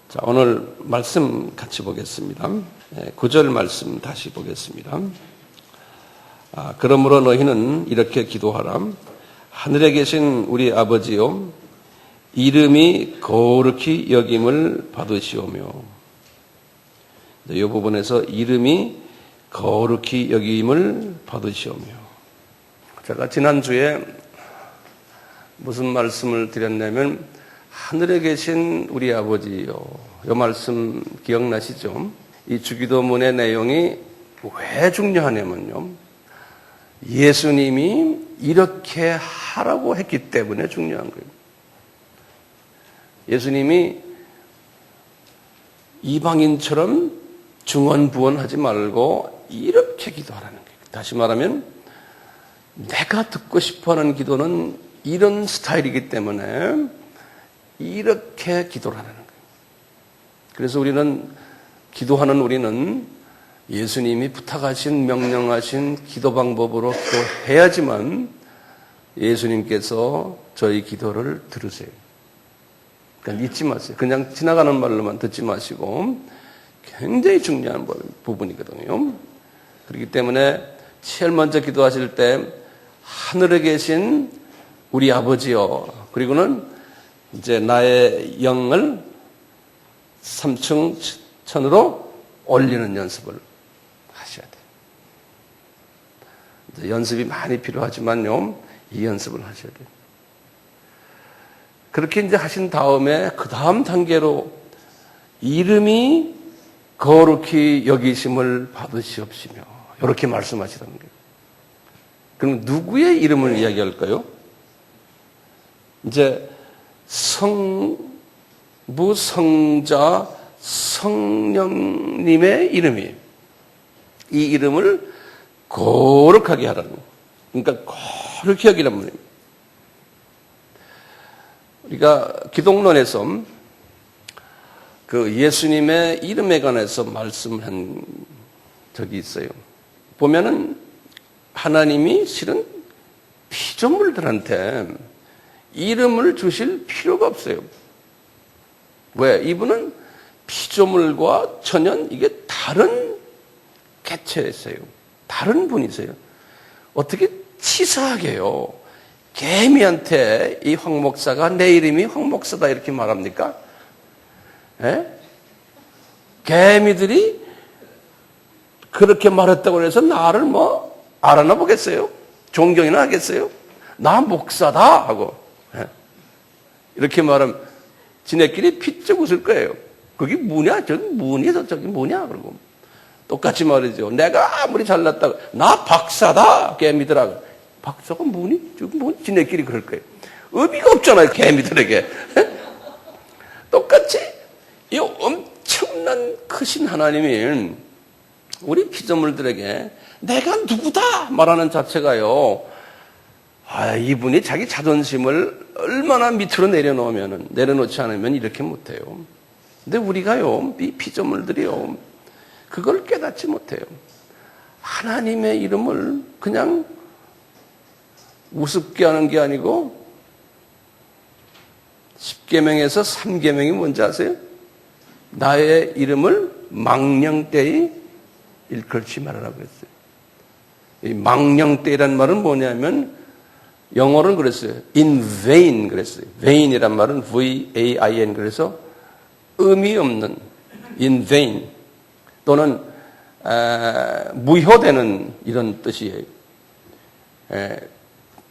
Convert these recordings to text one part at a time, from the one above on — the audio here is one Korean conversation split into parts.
자, 오늘 말씀 같이 보겠습니다. 9절 말씀 다시 보겠습니다. 그러므로 너희는 이렇게 기도하라. 하늘에 계신 우리 아버지요, 이름이 거룩히 여김을 받으시오며. 이 부분에서 이름이 거룩히 여김을 받으시오며. 제가 지난주에 무슨 말씀을 드렸냐면 하늘에 계신 우리 아버지요. 이 말씀 기억나시죠? 이 주기도문의 내용이 왜 중요하냐면요. 예수님이 이렇게 하라고 했기 때문에 중요한 거예요. 예수님이 이방인처럼 중언부언하지 말고 이렇게 기도하라는 거예요. 다시 말하면 내가 듣고 싶어하는 기도는 이런 스타일이기 때문에 이렇게 기도를 하라는 거예요. 그래서 기도하는 우리는 예수님이 부탁하신 명령하신 기도 방법으로 기도해야지만 예수님께서 저희 기도를 들으세요. 그러니까 잊지 마세요. 그냥 지나가는 말로만 듣지 마시고 굉장히 중요한 부분이거든요. 그렇기 때문에 제일 먼저 기도하실 때 하늘에 계신 우리 아버지요. 그리고는 이제 나의 영을 3층 천으로 올리는 연습을 하셔야 돼요. 연습이 많이 필요하지만요, 이 연습을 하셔야 돼요. 그렇게 이제 하신 다음에 그 다음 단계로 이름이 거룩히 여기심을 받으시옵시며 이렇게 말씀하시라는 거예요. 그럼 누구의 이름을 이야기할까요? 이제 성부, 성자, 성령님의 이름이에요. 이 이름을 거룩하게 하라는 거예요. 그러니까 거룩히 여기라는 말입니다. 우리가 기독론에서 그 예수님의 이름에 관해서 말씀을 한 적이 있어요. 보면은 하나님이 실은 피조물들한테 이름을 주실 필요가 없어요. 왜? 이분은 피조물과 전혀 이게 다른 개체였어요. 다른 분이세요. 어떻게 치사하게요. 개미한테 이 황 목사가 내 이름이 황 목사다 이렇게 말합니까? 에? 개미들이 그렇게 말했다고 해서 나를 알아나 보겠어요? 존경이나 하겠어요? 나 목사다 하고 이렇게 말하면 지네끼리 피쩍 웃을 거예요. 그게 뭐냐? 저기 뭐냐? 저기 뭐냐? 그러고 똑같이 말이죠. 내가 아무리 잘났다고 나 박사다 개미들하고 박사가 뭐니? 저기 뭐 지네끼리 그럴 거예요. 의미가 없잖아요 개미들에게. 똑같이 이 엄청난 크신 하나님이 우리 피조물들에게 내가 누구다 말하는 자체가요. 이분이 자기 자존심을 얼마나 밑으로 내려놓지 않으면 이렇게 못해요. 근데 우리가요, 이 피조물들이요, 그걸 깨닫지 못해요. 하나님의 이름을 그냥 우습게 하는 게 아니고 10계명에서 3계명이 뭔지 아세요? 나의 이름을 망령되이 일컬지 말아라고 했어요. 이 망령되이란 말은 뭐냐면 영어로는 그랬어요. in vain 그랬어요. vain이란 말은 V-A-I-N 그래서 의미 없는 in vain 또는 무효되는 이런 뜻이에요.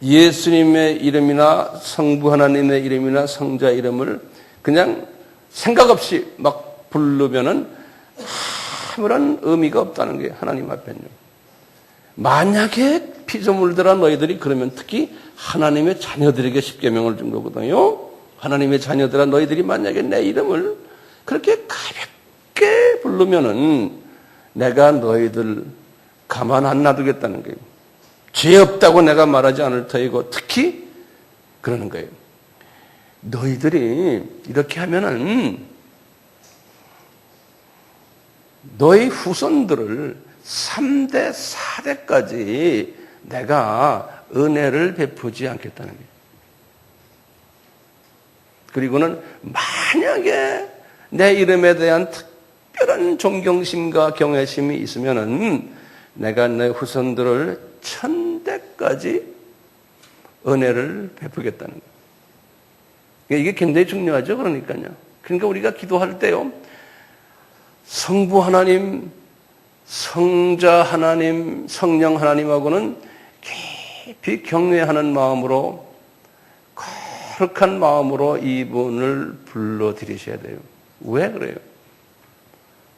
예수님의 이름이나 성부 하나님의 이름이나 성자 이름을 그냥 생각 없이 막 부르면은 아무런 의미가 없다는 게 하나님 앞에는요. 만약에 피조물들아 너희들이 그러면 특히 하나님의 자녀들에게 십계명을 준 거거든요. 하나님의 자녀들아 너희들이 만약에 내 이름을 그렇게 가볍게 부르면은 내가 너희들 가만 안 놔두겠다는 거예요. 죄 없다고 내가 말하지 않을 터이고 특히 그러는 거예요. 너희들이 이렇게 하면은 너희 후손들을 3대, 4대까지 내가 은혜를 베푸지 않겠다는 거예요. 그리고는 만약에 내 이름에 대한 특별한 존경심과 경외심이 있으면은 내가 내 후손들을 천대까지 은혜를 베푸겠다는 거예요. 이게 굉장히 중요하죠. 그러니까요. 그러니까 우리가 기도할 때요, 성부 하나님, 성자 하나님, 성령 하나님하고는 깊이 경외하는 마음으로, 거룩한 마음으로 이분을 불러드리셔야 돼요. 왜 그래요?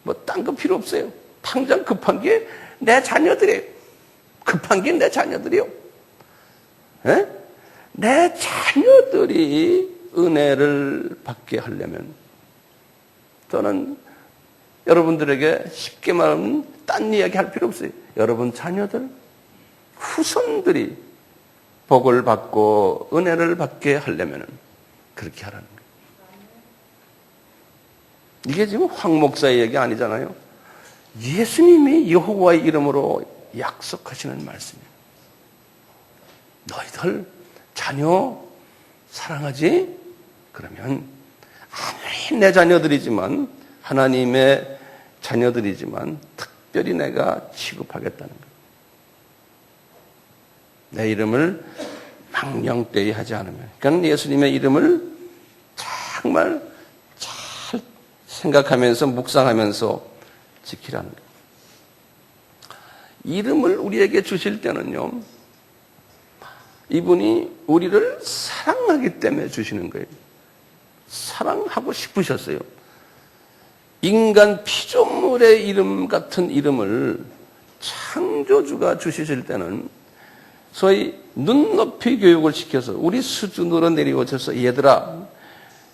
뭐 딴 거 필요 없어요. 당장 급한 게 내 자녀들이에요. 급한 게 내 자녀들이요. 에? 내 자녀들이 은혜를 받게 하려면 저는 여러분들에게 쉽게 말하면 딴 이야기 할 필요 없어요. 여러분 자녀들, 후손들이 복을 받고 은혜를 받게 하려면 그렇게 하라는 거예요. 이게 지금 황 목사의 얘기 아니잖아요. 예수님이 여호와의 이름으로 약속하시는 말씀이에요. 너희들 자녀 사랑하지? 그러면 아무리 내 자녀들이지만, 하나님의 자녀들이지만 특별히 내가 취급하겠다는 거예요. 내 이름을 망령되이 하지 않으면. 그러니까 예수님의 이름을 정말 잘 생각하면서 묵상하면서 지키라는 거예요. 이름을 우리에게 주실 때는요, 이분이 우리를 사랑하기 때문에 주시는 거예요. 사랑하고 싶으셨어요. 인간 피조물의 이름 같은 이름을 창조주가 주실 때는 소위 눈높이 교육을 시켜서 우리 수준으로 내려오셔서, 얘들아,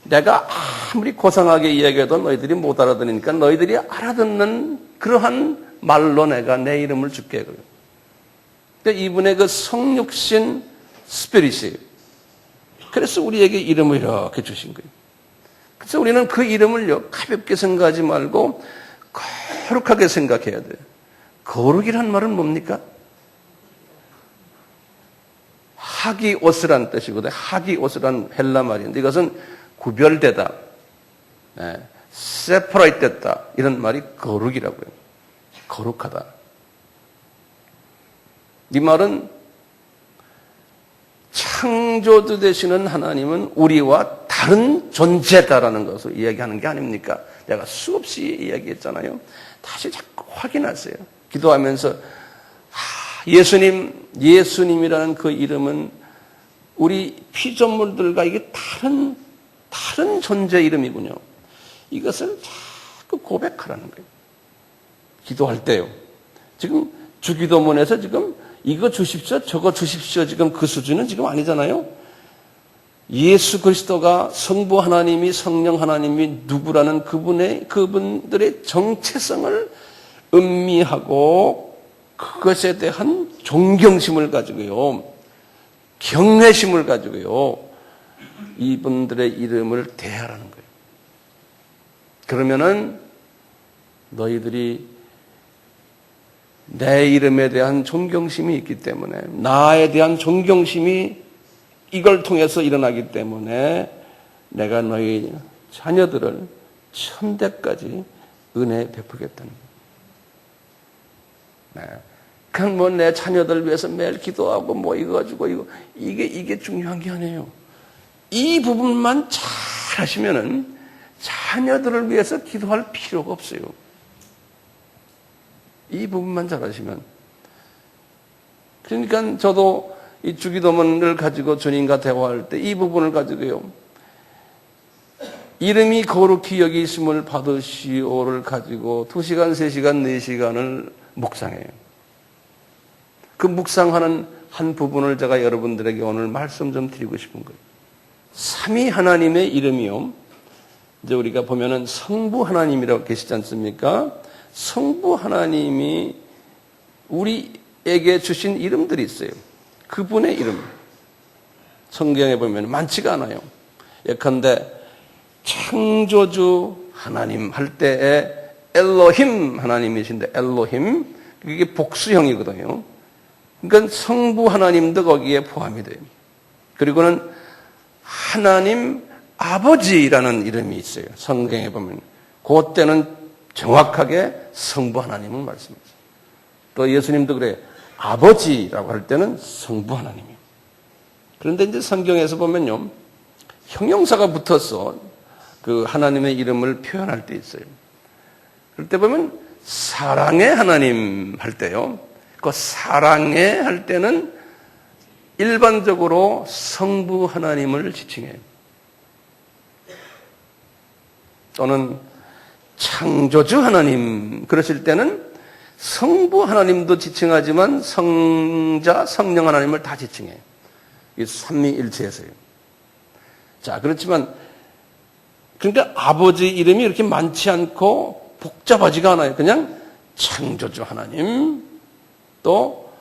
내가 아무리 고상하게 이야기해도 너희들이 못 알아들으니까 너희들이 알아듣는 그러한 말로 내가 내 이름을 줄게. 그러니까 이분의 그 성육신 스피릿이에요. 그래서 우리에게 이름을 이렇게 주신 거예요. 그래서 우리는 그 이름을요, 가볍게 생각하지 말고 거룩하게 생각해야 돼요. 거룩이란 말은 뭡니까? 하기오스란 뜻이거든요. 하기오스란 헬라 말인데 이것은 구별되다, separate 됐다, 이런 말이 거룩이라고요. 거룩하다. 이 말은 창조주 되시는 하나님은 우리와 다른 존재다라는 것을 이야기하는 게 아닙니까? 내가 수없이 이야기했잖아요. 다시 자꾸 확인하세요. 기도하면서 예수님이라는 그 이름은 우리 피조물들과 이게 다른 존재 이름이군요. 이것을 자꾸 고백하라는 거예요. 기도할 때요. 지금 주기도문에서 지금 이거 주십시오, 저거 주십시오, 지금 그 수준은 지금 아니잖아요. 예수 그리스도가 성부 하나님이, 성령 하나님이 누구라는 그분들의 정체성을 음미하고 그것에 대한 존경심을 가지고요, 경외심을 가지고요, 이분들의 이름을 대하라는 거예요. 그러면은 너희들이 내 이름에 대한 존경심이 있기 때문에, 나에 대한 존경심이 이걸 통해서 일어나기 때문에 내가 너희 자녀들을 천대까지 은혜 베푸겠다는 거예요. 네. 그냥 뭐 내 자녀들 위해서 매일 기도하고 뭐 이거 가지고 이게 중요한 게 아니에요. 이 부분만 잘 하시면은 자녀들을 위해서 기도할 필요가 없어요. 이 부분만 잘 하시면. 그러니까 저도 이 주기도문을 가지고 주님과 대화할 때 이 부분을 가지고요, 이름이 거룩히 여기심을 받으시오를 가지고 2시간, 3시간, 4시간을 묵상해요. 그 묵상하는 한 부분을 제가 여러분들에게 오늘 말씀 좀 드리고 싶은 거예요. 삼위 하나님의 이름이요, 이제 우리가 보면은 성부 하나님이라고 계시지 않습니까? 성부 하나님이 우리에게 주신 이름들이 있어요. 그분의 이름. 성경에 보면 많지가 않아요. 예컨대 창조주 하나님 할 때에 엘로힘 하나님이신데, 엘로힘, 그게 복수형이거든요. 그러니까 성부 하나님도 거기에 포함이 돼요. 그리고는 하나님 아버지라는 이름이 있어요. 성경에 보면 그때는 정확하게 성부 하나님을 말씀하세요. 또 예수님도 그래요. 아버지라고 할 때는 성부 하나님이에요. 그런데 이제 성경에서 보면요, 형용사가 붙어서 그 하나님의 이름을 표현할 때 있어요. 그럴 때 보면 사랑의 하나님 할 때요, 그 사랑의 할 때는 일반적으로 성부 하나님을 지칭해요. 또는 창조주 하나님 그러실 때는 성부 하나님도 지칭하지만 성자, 성령 하나님을 다 지칭해요. 이 삼위일체에서요. 자, 그렇지만 그러니까 아버지 이름이 이렇게 많지 않고 복잡하지가 않아요. 그냥 창조주 하나님, 또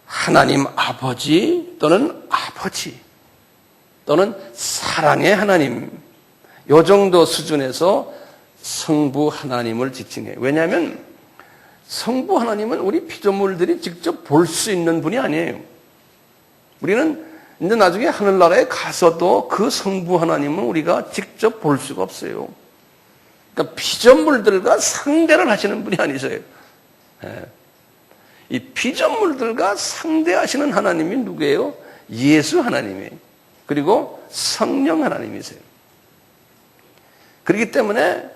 하나님 아버지 또는 아버지 또는 사랑의 하나님, 요 정도 수준에서 성부 하나님을 지칭해요. 왜냐하면 성부 하나님은 우리 피조물들이 직접 볼 수 있는 분이 아니에요. 우리는 이제 나중에 하늘나라에 가서도 그 성부 하나님은 우리가 직접 볼 수가 없어요. 그러니까 피조물들과 상대를 하시는 분이 아니세요. 이 피조물들과 상대하시는 하나님이 누구예요? 예수 하나님이에요. 그리고 성령 하나님이세요. 그렇기 때문에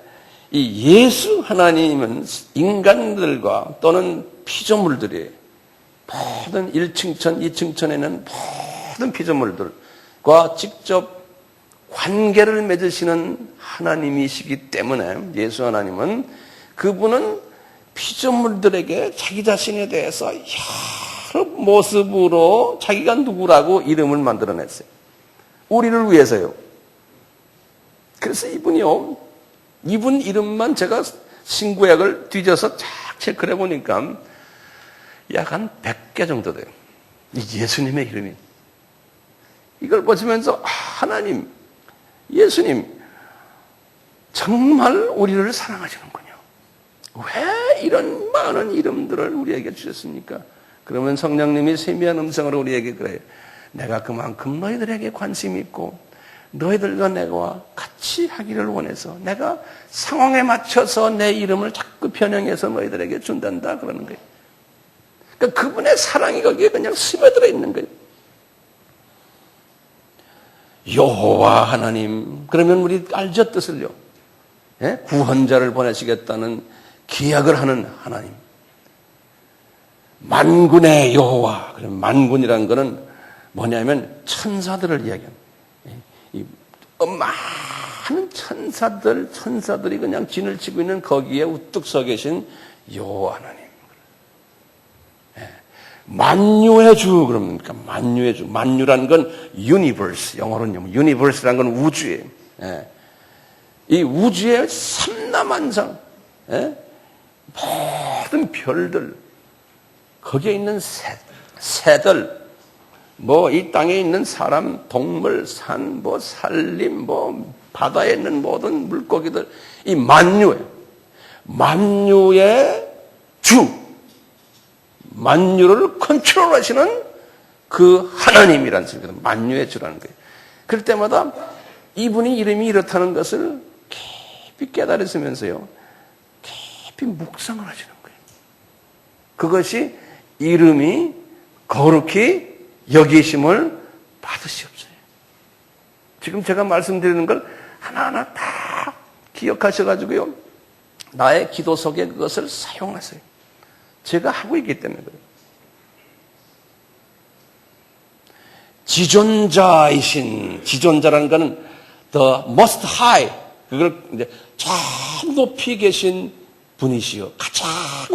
이 예수 하나님은 인간들과 또는 피조물들이 모든 1층천, 2층천에 있는 모든 피조물들과 직접 관계를 맺으시는 하나님이시기 때문에 예수 하나님은 그분은 피조물들에게 자기 자신에 대해서 여러 모습으로 자기가 누구라고 이름을 만들어냈어요. 우리를 위해서요. 그래서 이분 이름만 제가 신구약을 뒤져서 쫙 체크를 해보니까 약 한 100개 정도 돼요. 이 예수님의 이름이. 이걸 보시면서 하나님, 예수님 정말 우리를 사랑하시는군요. 왜 이런 많은 이름들을 우리에게 주셨습니까? 그러면 성령님이 세미한 음성으로 우리에게 그래요. 내가 그만큼 너희들에게 관심이 있고 너희들과 내가 같이 하기를 원해서 내가 상황에 맞춰서 내 이름을 자꾸 변형해서 너희들에게 준단다 그러는 거예요. 그러니까 그분의 사랑이 거기에 그냥 스며들어 있는 거예요. 여호와 하나님, 그러면 우리 알죠 뜻을요? 예? 구원자를 보내시겠다는 기약을 하는 하나님. 만군의 여호와, 그럼 만군이라는 것은 뭐냐면 천사들을 이야기합니다. 이 많은 천사들이 그냥 진을 치고 있는 거기에 우뚝 서 계신 여호와 하나님. 만유의 주, 그럽니까? 만유의 주. 만유라는 건 universe, 영어로는 universe라는 건 우주예요. 이 우주의 삼라만상, 모든 별들, 거기에 있는 새들, 이 땅에 있는 사람, 동물, 산, 산림, 바다에 있는 모든 물고기들, 이 만유의 주, 만유를 컨트롤하시는 그 하나님이라는 뜻입니다. 만유의 주라는 거예요. 그럴 때마다 이분이 이름이 이렇다는 것을 깊이 깨달으시면서요, 깊이 묵상을 하시는 거예요. 그것이 이름이 거룩히 여기심을 받으시옵소요. 지금 제가 말씀드리는 걸 하나하나 다 기억하셔가지고요, 나의 기도 속에 그것을 사용하세요. 제가 하고 있기 때문에 그래요. 지존자라는 것은 the most high, 그걸 이제 참 높이 계신 분이시요, 가장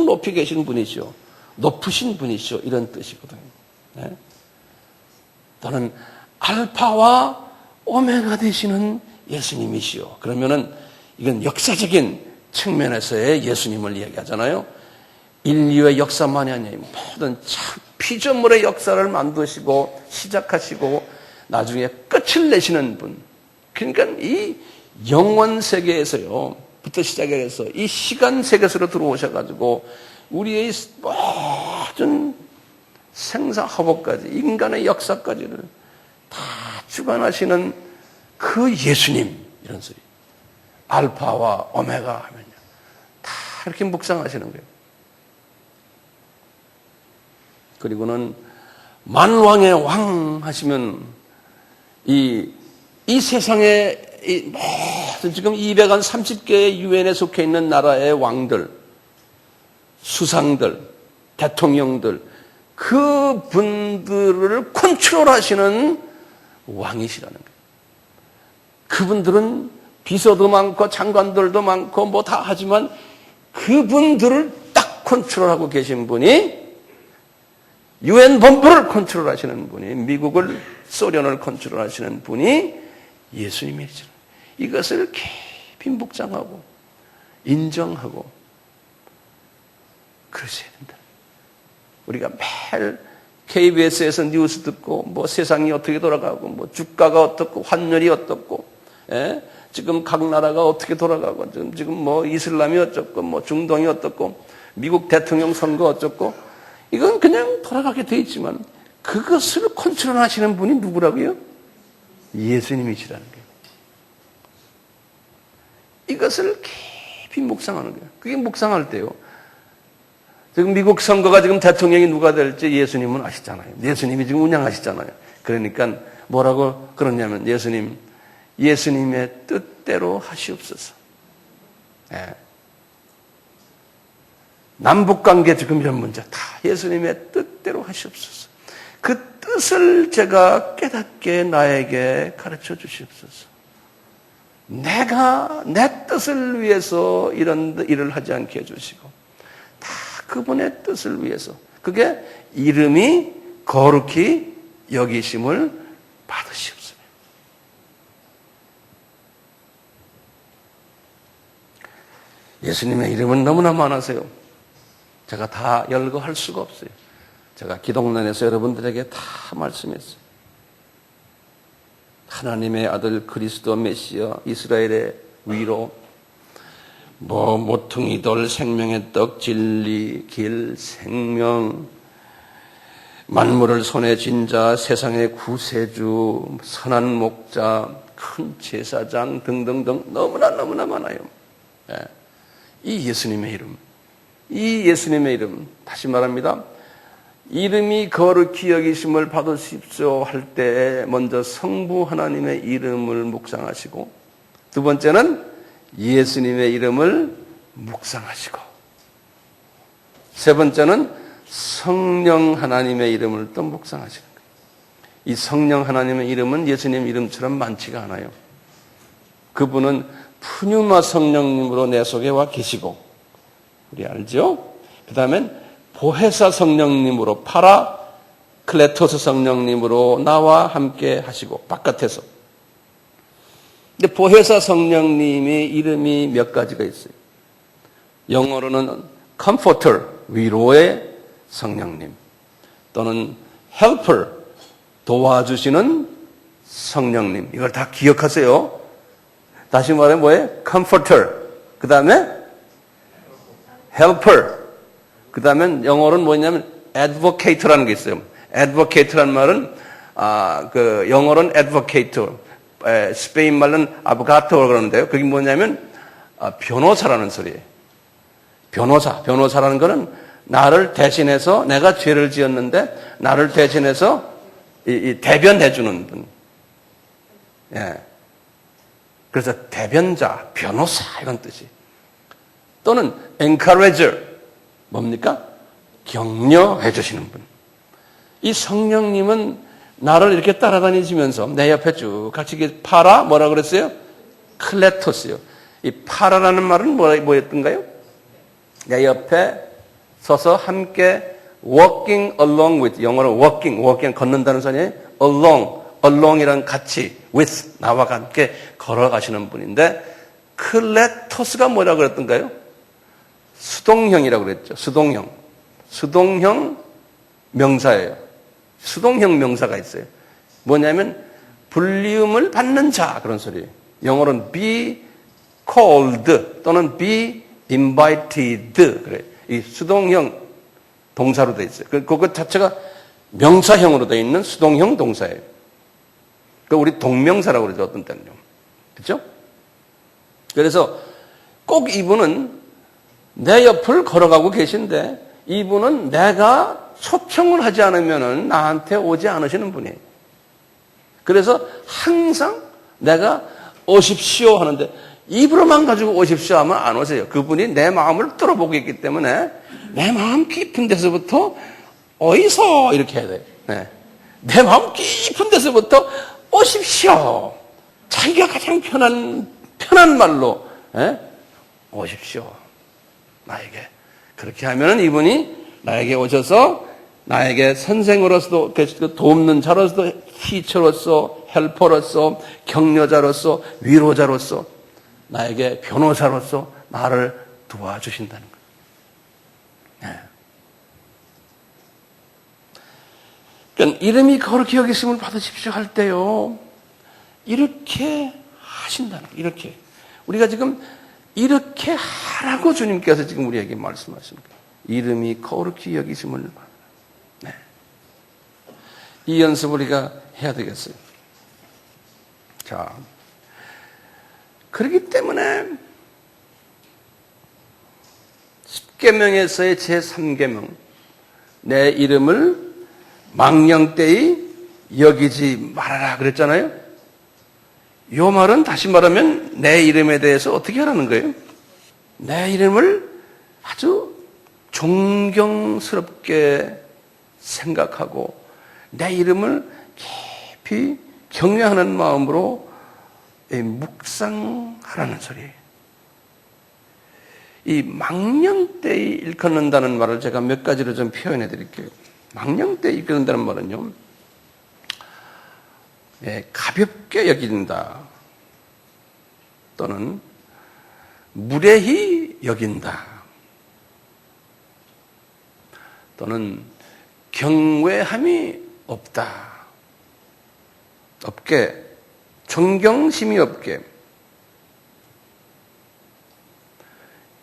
높이 계신 분이시요, 높으신 분이시요, 이런 뜻이거든요. 네? 또는 알파와 오메가 되시는 예수님이시요. 그러면은 이건 역사적인 측면에서의 예수님을 이야기하잖아요. 인류의 역사만이 아니에요. 모든 피조물의 역사를 만드시고 시작하시고 나중에 끝을 내시는 분. 그러니까 이 영원 세계에서요, 부터 시작해서 이 시간 세계에서 들어오셔가지고 우리의 모든 생사화복까지, 인간의 역사까지를 다 주관하시는 그 예수님, 이런 소리. 알파와 오메가 하면요. 다 이렇게 묵상하시는 거예요. 그리고는 만왕의 왕 하시면 이 세상에 모든 지금 230개의 유엔에 속해 있는 나라의 왕들, 수상들, 대통령들, 그분들을 컨트롤하시는 왕이시라는 거예요. 그분들은 비서도 많고 장관들도 많고 뭐 다 하지만 그분들을 딱 컨트롤하고 계신 분이 유엔 본부를 컨트롤하시는 분이 미국을 소련을 컨트롤하시는 분이 예수님이시죠. 이것을 깊이 묵상하고 인정하고 그러셔야 된다. 우리가 매일 KBS에서 뉴스 듣고 뭐 세상이 어떻게 돌아가고 뭐 주가가 어떻고 환율이 어떻고 지금 각 나라가 어떻게 돌아가고 지금 뭐 이슬람이 어쩌고 뭐 중동이 어떻고 미국 대통령 선거 어쩌고 이건 그냥 돌아가게 돼 있지만 그것을 컨트롤하시는 분이 누구라고요? 예수님이시라는 거예요. 이것을 깊이 묵상하는 거예요. 그게 묵상할 때요. 지금 미국 선거가 지금 대통령이 누가 될지 예수님은 아시잖아요. 예수님이 지금 운영하시잖아요. 그러니까 뭐라고 그러냐면 예수님의 뜻대로 하시옵소서. 예. 남북관계 지금 이런 문제 다 예수님의 뜻대로 하시옵소서. 그 뜻을 제가 깨닫게 나에게 가르쳐 주시옵소서. 내가 내 뜻을 위해서 이런 일을 하지 않게 해주시고 다 그분의 뜻을 위해서 그게 이름이 거룩히 여기심을 받으시옵소서. 예수님의 이름은 너무나 많아서요. 제가 다 열거할 수가 없어요. 제가 기독론에서 여러분들에게 다 말씀했어요. 하나님의 아들 그리스도 메시아 이스라엘의 위로 뭐 모퉁이 돌 생명의 떡 진리 길 생명 만물을 손에 쥔 자 세상의 구세주 선한 목자 큰 제사장 등등등 너무나 많아요. 예. 이 예수님의 이름 다시 말합니다. 이름이 거룩히 여기심을 받으십시오 할 때 먼저 성부 하나님의 이름을 묵상하시고 두 번째는 예수님의 이름을 묵상하시고 세 번째는 성령 하나님의 이름을 또 묵상하시는 거예요. 이 성령 하나님의 이름은 예수님 이름처럼 많지가 않아요. 그분은 푸뉴마 성령님으로 내 속에 와 계시고 우리 알죠? 그 다음엔 보혜사 성령님으로 파라클레토스 성령님으로 나와 함께 하시고 바깥에서. 근데 보혜사 성령님의 이름이 몇 가지가 있어요. 영어로는 comforter 위로의 성령님 또는 helper 도와주시는 성령님. 이걸 다 기억하세요. 다시 말해 뭐예요? comforter 그 다음에 helper 그 다음엔 영어로는 뭐냐면 advocate라는 게 있어요. advocate라는 말은 영어로는 advocate, 스페인 말로는 abogado 그러는데요. 그게 뭐냐면 변호사라는 소리예요. 변호사라는 거는 나를 대신해서 내가 죄를 지었는데 나를 대신해서 대변해 주는 분. 예. 그래서 대변자, 변호사 이런 뜻이. 또는 encourager 뭡니까? 격려해 주시는 분. 이 성령님은 나를 이렇게 따라다니시면서 내 옆에 쭉 같이 뭐라 그랬어요? 클레토스요. 이 파라라는 말은 뭐였던가요? 내 옆에 서서 함께 walking along with 영어로 walking 걷는다는 소리예요. along이란 같이 with 나와 함께 걸어가시는 분인데 클레토스가 뭐라 그랬던가요? 수동형이라고 그랬죠. 수동형 명사예요. 수동형 명사가 있어요. 뭐냐면 불리움을 받는 자 그런 소리예요. 영어로는 be called 또는 be invited 그래요. 이 수동형 동사로 되어 있어요. 그것 자체가 명사형으로 되어 있는 수동형 동사예요. 그 우리 동명사라고 그러죠. 어떤 때는요. 그렇죠? 그래서 꼭 이분은 내 옆을 걸어가고 계신데 이분은 내가 초청을 하지 않으면 나한테 오지 않으시는 분이에요. 그래서 항상 내가 오십시오 하는데 입으로만 가지고 오십시오 하면 안 오세요. 그분이 내 마음을 뚫어보고 있기 때문에 내 마음 깊은 데서부터 어이소 이렇게 해야 돼요. 네. 내 마음 깊은 데서부터 오십시오. 자기가 가장 편한 말로 오십시오. 나에게. 그렇게 하면 이분이 나에게 오셔서 나에게 선생으로서도 돕는 자로서도 티처로서 헬퍼로서 격려자로서 위로자로서 나에게 변호사로서 나를 도와주신다는 거예요. 네. 그러니까 이름이 거룩히 여기심을 받으십시오 할 때요. 이렇게 하신다는 거예요. 이렇게. 우리가 지금 이렇게 하라고 주님께서 지금 우리에게 말씀하십니다. 이름이 거룩히 여기심을 받으라. 네. 이 연습을 우리가 해야 되겠어요. 자, 그렇기 때문에 10계명에서의 제3계명 내 이름을 망령되이 여기지 말아라 그랬잖아요. 이 말은 다시 말하면 내 이름에 대해서 어떻게 하라는 거예요? 내 이름을 아주 존경스럽게 생각하고 내 이름을 깊이 경외하는 마음으로 묵상하라는 소리예요. 이 망령되이 일컫는다는 말을 제가 몇 가지로 좀 표현해 드릴게요. 망령되이 일컫는다는 말은요, 가볍게 여긴다 또는 무례히 여긴다 또는 경외함이 없게 존경심이 없게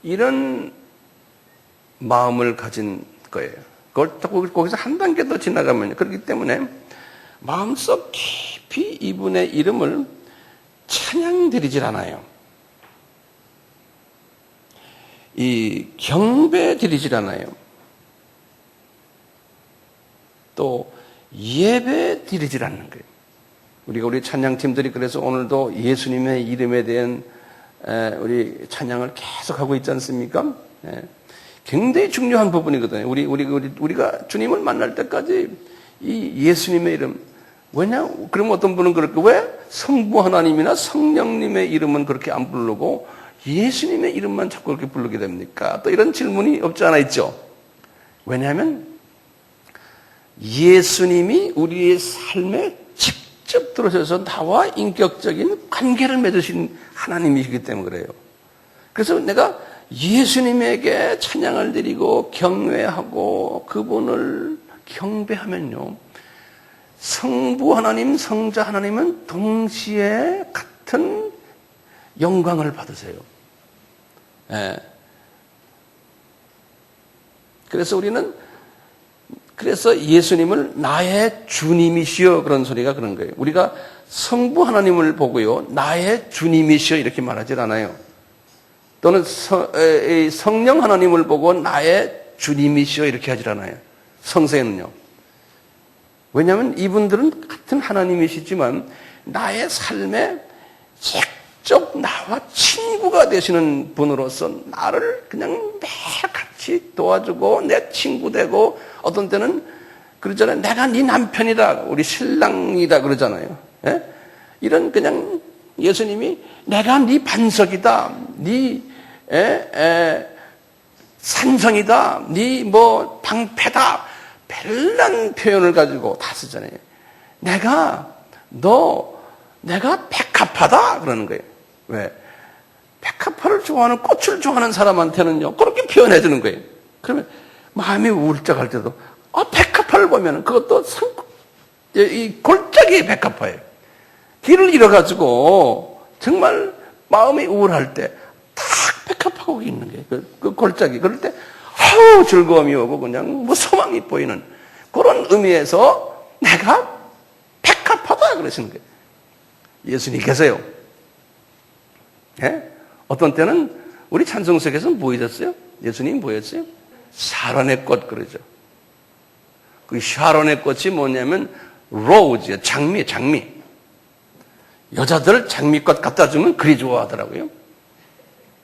이런 마음을 가진 거예요. 거기서 한 단계 더 지나가면요. 그렇기 때문에 마음속 깊이 이분의 이름을 찬양드리질 않아요. 이 경배드리질 않아요. 또 예배드리질 않는 거예요. 우리 찬양팀들이 그래서 오늘도 예수님의 이름에 대한 우리 찬양을 계속하고 있지 않습니까? 굉장히 중요한 부분이거든요. 우리가 주님을 만날 때까지 이 예수님의 이름, 그럼 어떤 분은 그럴까? 왜 성부 하나님이나 성령님의 이름은 그렇게 안 부르고 예수님의 이름만 자꾸 그렇게 부르게 됩니까? 또 이런 질문이 없지 않아 있죠. 왜냐하면 예수님이 우리의 삶에 직접 들어서서 나와 인격적인 관계를 맺으신 하나님이시기 때문에 그래요. 그래서 내가 예수님에게 찬양을 드리고 경외하고 그분을 경배하면요, 성부 하나님, 성자 하나님은 동시에 같은 영광을 받으세요. 그래서 예수님을 나의 주님이시여 그런 소리가 그런 거예요. 우리가 성부 하나님을 보고요, 나의 주님이시여 이렇게 말하질 않아요. 또는 성령 하나님을 보고 나의 주님이시여 이렇게 하질 않아요. 성세는요. 왜냐하면 이분들은 같은 하나님이시지만 나의 삶에 직접 나와 친구가 되시는 분으로서 나를 그냥 매일 같이 도와주고 내 친구 되고, 어떤 때는 그러잖아요. 내가 네 남편이다, 우리 신랑이다 그러잖아요. 이런 그냥 예수님이 내가 네 반석이다, 네 산성이다, 네 방패다, 별난 표현을 가지고 다 쓰잖아요. 내가 백합화다 그러는 거예요. 왜? 백합화를 좋아하는, 꽃을 좋아하는 사람한테는요 그렇게 표현해 주는 거예요. 그러면 마음이 울적할 때도 백합화를 보면 그것도 이 골짜기 백합화예요. 길을 잃어가지고 정말 마음이 우울할 때 딱 백합화가 있는 거예요. 그 골짜기. 그럴 때 즐거움이 오고 그냥 소망이 보이는 그런 의미에서 내가 백합화다 그러시는 거예요. 예수님께서요. 어떤 때는 우리 찬송석에서 뭐 있었어요? 예수님 뭐였어요? 샤론의 꽃 그러죠. 그 샤론의 꽃이 뭐냐면 로즈, 장미. 여자들 장미꽃 갖다 주면 그리 좋아하더라고요.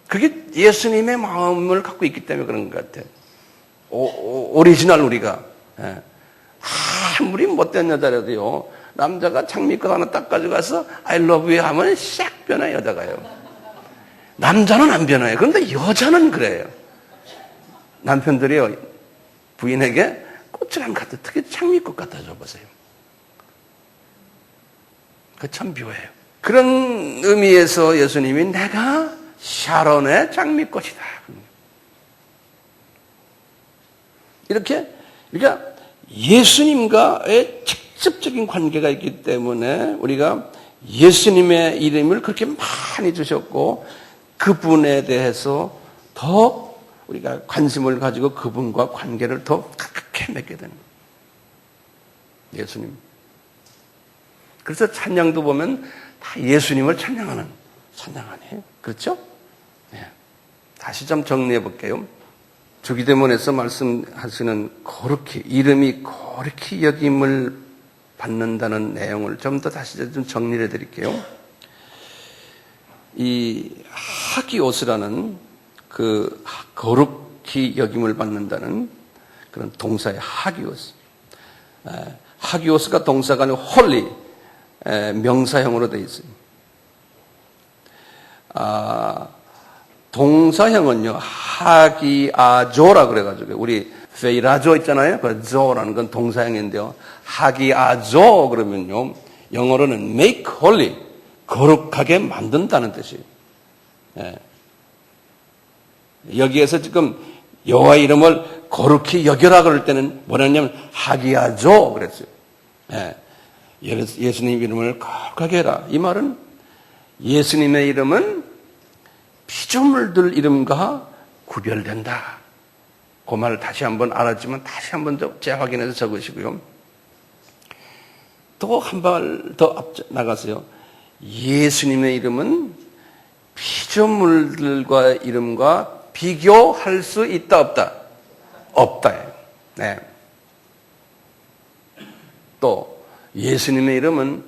그게 예수님의 마음을 갖고 있기 때문에 그런 것 같아요. 오리지널 우리가. 예. 아무리 못된 여자라도요. 남자가 장미꽃 하나 딱 가져가서 I love you 하면 싹 변해 여자가요. 남자는 안 변해요. 그런데 여자는 그래요. 남편들이요. 부인에게 꽃을 한 갖다 특히 장미꽃 갖다 줘보세요. 그 참 묘해요. 그런 의미에서 예수님이 내가 샤론의 장미꽃이다. 이렇게 그러니까 예수님과의 직접적인 관계가 있기 때문에 우리가 예수님의 이름을 그렇게 많이 주셨고 그분에 대해서 더 우리가 관심을 가지고 그분과 관계를 더 가깝게 맺게 되는 거예요. 예수님. 그래서 찬양도 보면 다 예수님을 찬양하네요. 그렇죠? 네. 다시 좀 정리해 볼게요. 주기도문에서 말씀하시는 거룩히 이름이 거룩히 여김을 받는다는 내용을 좀 더 다시 좀 정리해 드릴게요. 이 하기오스라는 그 거룩히 여김을 받는다는 그런 동사의 하기오스. 하기오스가 동사가 아니고 홀리 명사형으로 되어 있어요. 동사형은요 하기아조라 그래가지고 우리 페이라조 있잖아요. 그 조라는 건 동사형인데요. 하기아조 그러면요 영어로는 make holy 거룩하게 만든다는 뜻이에요. 예. 여기에서 지금 여호와 이름을 거룩히 여겨라 그럴 때는 뭐냐면 하기아조 그랬어요. 예. 예수님 이름을 거룩하게 해라. 이 말은 예수님의 이름은 피조물들 이름과 구별된다. 그 말을 다시 한번 알았지만 다시 한번 더 재확인해서 적으시고요. 또 한 발 더 앞서 나가세요. 예수님의 이름은 피조물들과 이름과 비교할 수 있다 없다? 없다예요. 네. 또 예수님의 이름은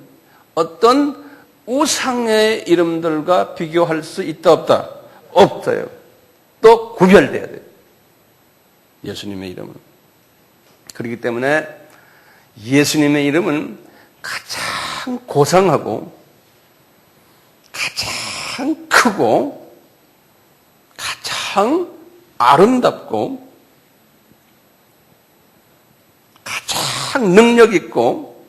어떤 우상의 이름들과 비교할 수 있다 없다? 없어요. 또 구별돼야 돼요. 예수님의 이름은. 그렇기 때문에 예수님의 이름은 가장 고상하고 가장 크고 가장 아름답고 가장 능력 있고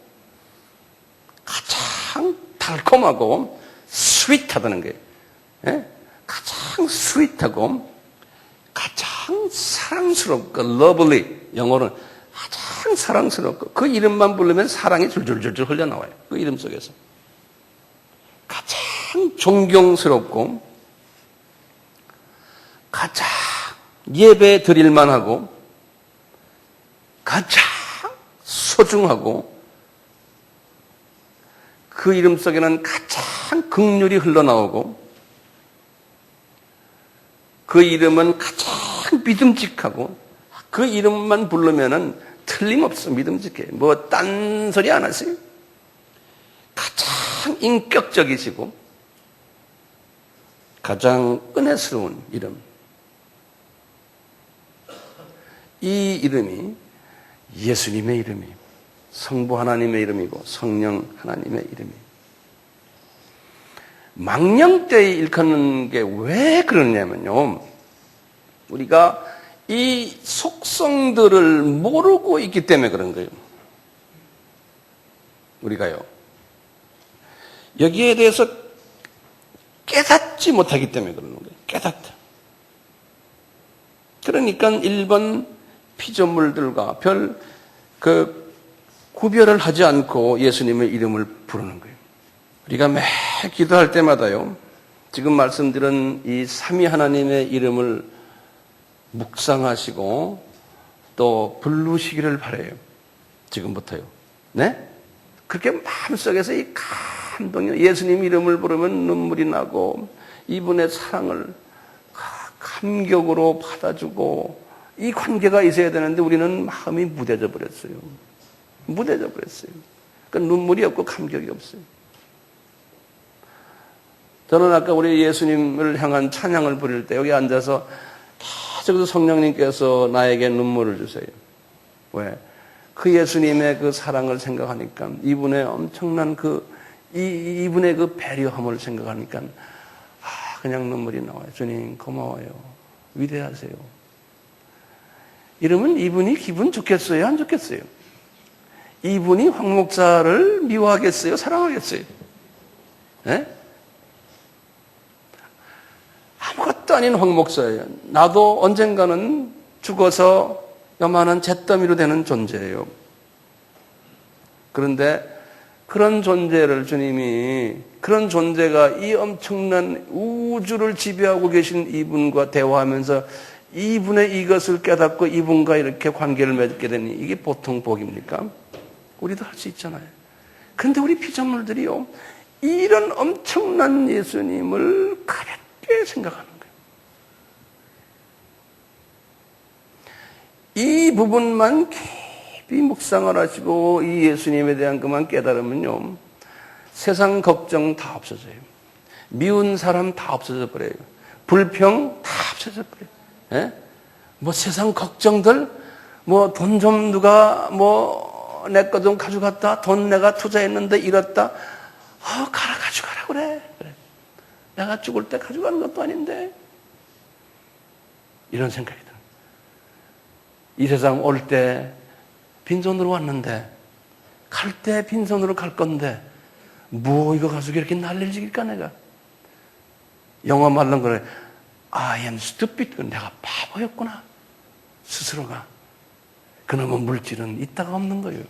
가장 달콤하고 스윗하다는 거예요. 예? 가장 스윗하고 가장 사랑스럽고 lovely 영어로는 가장 사랑스럽고 그 이름만 부르면 사랑이 줄줄줄줄 흘러나와요. 그 이름 속에서 가장 존경스럽고 가장 예배 드릴만 하고 가장 소중하고 그 이름 속에는 가장 긍휼이 흘러나오고 그 이름은 가장 믿음직하고 그 이름만 부르면은 틀림없어 믿음직해. 뭐 딴소리 안 하세요? 가장 인격적이시고 가장 은혜스러운 이름. 이 이름이 예수님의 이름이에요. 성부 하나님의 이름이고 성령 하나님의 이름이에요. 망령 때에 일컫는 게 왜 그러냐면요. 우리가 이 속성들을 모르고 있기 때문에 그런 거예요. 우리가요. 여기에 대해서 깨닫지 못하기 때문에 그러는 거예요. 깨닫다. 그러니까 일반 피조물들과 별 구별을 하지 않고 예수님의 이름을 부르는 거예요. 우리가 매 기도할 때마다요. 지금 말씀드린 이 삼위 하나님의 이름을 묵상하시고 또 부르시기를 바라요. 지금부터요. 네? 그렇게 마음속에서 이 감동이 예수님 이름을 부르면 눈물이 나고 이분의 사랑을 감격으로 받아주고 이 관계가 있어야 되는데 우리는 마음이 무뎌져 버렸어요. 무뎌져 버렸어요. 그러니까 눈물이 없고 감격이 없어요. 저는 아까 우리 예수님을 향한 찬양을 부릴 때 여기 앉아서 계속 성령님께서 나에게 눈물을 주세요. 왜? 그 예수님의 그 사랑을 생각하니까 이분의 엄청난 이분의 그 배려함을 생각하니까 그냥 눈물이 나와요. 주님 고마워요. 위대하세요. 이러면 이분이 기분 좋겠어요? 안 좋겠어요? 이분이 황 목사를 미워하겠어요? 사랑하겠어요? 네? 아무것도 아닌 황 목사예요. 나도 언젠가는 죽어서 요만한 잿더미로 되는 존재예요. 그런데 그런 존재를 주님이, 그런 존재가 이 엄청난 우주를 지배하고 계신 이분과 대화하면서 이분의 이것을 깨닫고 이분과 이렇게 관계를 맺게 되니 이게 보통 복입니까? 우리도 할 수 있잖아요. 그런데 우리 피조물들이요, 이런 엄청난 예수님을 가볍게 생각하는 거예요. 이 부분만 깊이 묵상을 하시고 이 예수님에 대한 그만 깨달으면요, 세상 걱정 다 없어져요. 미운 사람 다 없어져 버려요. 불평 다 없어져 버려요. 예? 뭐 세상 걱정들, 뭐 돈 좀 누가 내 거 좀 가져갔다, 돈 내가 투자했는데 잃었다, 가져가라 그래. 내가 죽을 때 가져가는 것도 아닌데. 이런 생각이 들어요. 이 세상 올 때 빈손으로 왔는데 갈 때 빈손으로 갈 건데 뭐 이거 가지고 이렇게 난리를 지길까 내가. 영어 말로 그래. I am stupid. 내가 바보였구나. 스스로가. 그놈의 물질은 있다가 없는 거예요.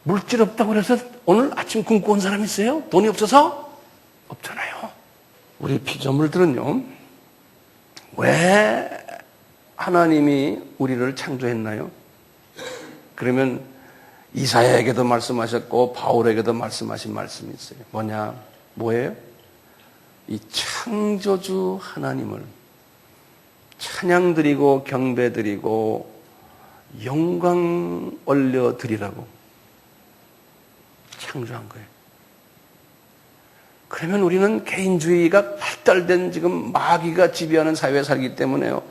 물질 없다고 그래서 오늘 아침 굶고 온 사람 있어요? 돈이 없어서? 없잖아요. 우리 피조물들은요, 왜 하나님이 우리를 창조했나요? 그러면 이사야에게도 말씀하셨고 바울에게도 말씀하신 말씀이 있어요. 뭐예요? 이 창조주 하나님을 찬양드리고 경배드리고 영광 올려드리라고 창조한 거예요. 그러면 우리는 개인주의가 발달된 지금 마귀가 지배하는 사회에 살기 때문에요,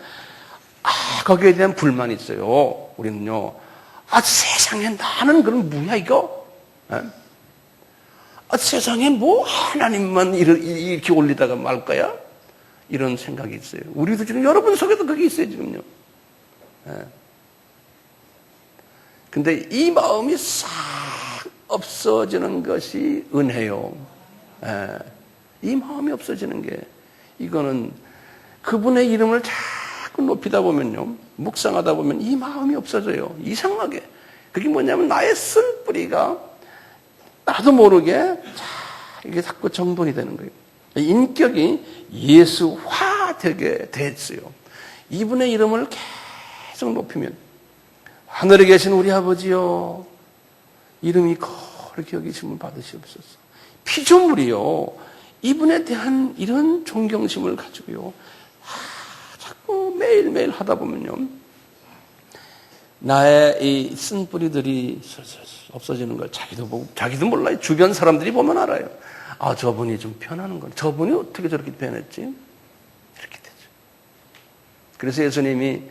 거기에 대한 불만이 있어요. 우리는요, 세상에 나는 그럼 뭐야 이거? 세상에 뭐 하나님만 이렇게 올리다가 말 거야? 이런 생각이 있어요. 우리도 지금 여러분 속에도 그게 있어요, 지금요. 근데 이 마음이 싹 없어지는 것이 은혜요. 이 마음이 없어지는 게, 이거는 그분의 이름을 자꾸 높이다 보면요, 묵상하다 보면 이 마음이 없어져요. 이상하게. 그게 뭐냐면 나의 쓴뿌리가 나도 모르게 이게 자꾸 정돈이 되는 거예요. 인격이 예수화되게 됐어요. 이분의 이름을 계속 높이면, 하늘에 계신 우리 아버지요, 이름이 거룩히 여기심을 받으시옵소서. 피조물이요, 이분에 대한 이런 존경심을 가지고요, 자꾸 매일매일 하다 보면요, 나의 이 쓴뿌리들이 없어지는 걸 자기도 보고, 자기도 몰라요. 주변 사람들이 보면 알아요. 저분이 좀 변하는 건, 저분이 어떻게 저렇게 변했지? 이렇게 되죠. 그래서 예수님이